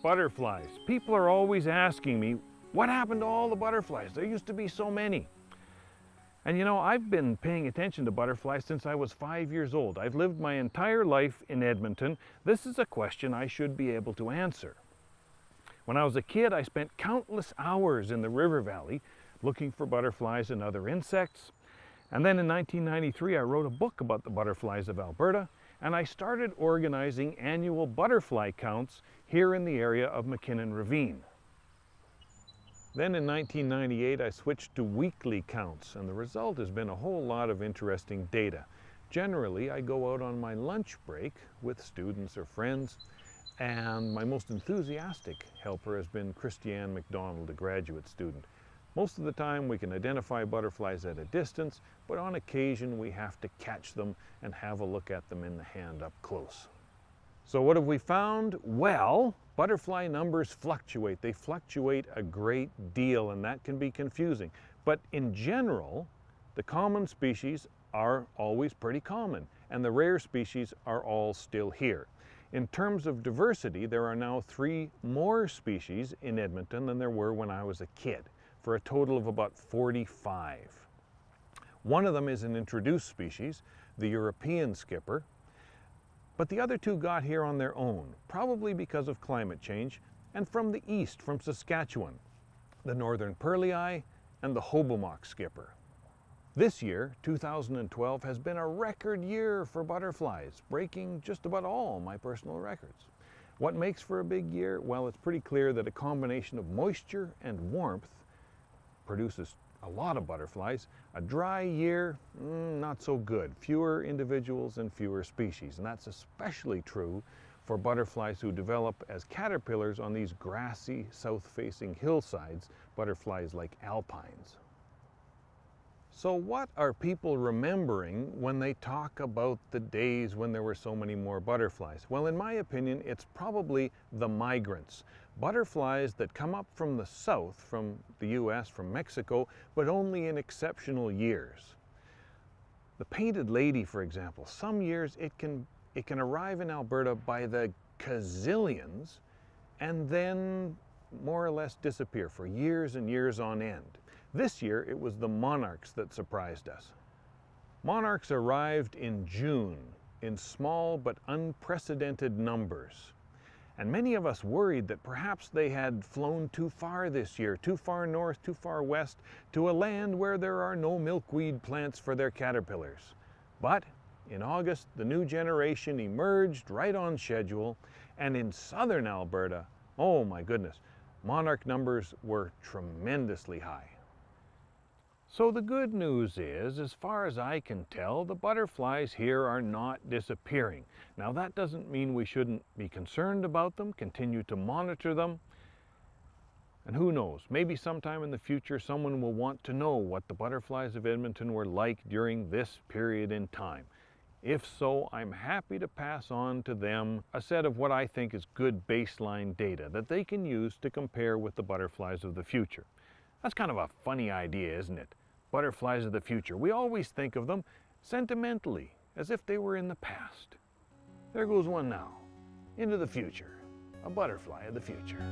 Butterflies. People are always asking me, what happened to all the butterflies? There used to be so many. And you know, I've been paying attention to butterflies since I was 5 years old. I've lived my entire life in Edmonton. This is a question I should be able to answer. When I was a kid, I spent countless hours in the river valley looking for butterflies and other insects. And then in 1993, I wrote a book about the butterflies of Alberta, and I started organizing annual butterfly counts here in the area of McKinnon Ravine. Then in 1998, I switched to weekly counts, and the result has been a whole lot of interesting data. Generally, I go out on my lunch break with students or friends, and my most enthusiastic helper has been Christianne McDonald, a graduate student. Most of the time we can identify butterflies at a distance, but on occasion we have to catch them and have a look at them in the hand up close. So what have we found? Well, butterfly numbers fluctuate. They fluctuate a great deal, and that can be confusing. But in general, the common species are always pretty common, and the rare species are all still here. In terms of diversity, there are now 3 more species in Edmonton than there were when I was a kid, for a total of about 45. One of them is an introduced species, the European skipper, but the other 2 got here on their own, probably because of climate change, and from the east, from Saskatchewan, the northern pearly-eye and the Hobomok skipper. This year, 2012, has been a record year for butterflies, breaking just about all my personal records. What makes for a big year? Well, it's pretty clear that a combination of moisture and warmth produces a lot of butterflies. A dry year, not so good. Fewer individuals and fewer species. And that's especially true for butterflies who develop as caterpillars on these grassy, south-facing hillsides, butterflies like alpines. So what are people remembering when they talk about the days when there were so many more butterflies? Well, in my opinion, it's probably the migrants. Butterflies that come up from the south, from the US, from Mexico, but only in exceptional years. The painted lady, for example, some years it can arrive in Alberta by the gazillions and then more or less disappear for years and years on end. This year it was the monarchs that surprised us. Monarchs arrived in June in small but unprecedented numbers. And many of us worried that perhaps they had flown too far this year, too far north, too far west, to a land where there are no milkweed plants for their caterpillars. But in August, the new generation emerged right on schedule, and in southern Alberta, oh my goodness, monarch numbers were tremendously high. So the good news is, as far as I can tell, the butterflies here are not disappearing. Now that doesn't mean we shouldn't be concerned about them, continue to monitor them. And who knows, maybe sometime in the future someone will want to know what the butterflies of Edmonton were like during this period in time. If so, I'm happy to pass on to them a set of what I think is good baseline data that they can use to compare with the butterflies of the future. That's kind of a funny idea, isn't it? Butterflies of the future. We always think of them sentimentally, as if they were in the past. There goes one now, into the future, a butterfly of the future.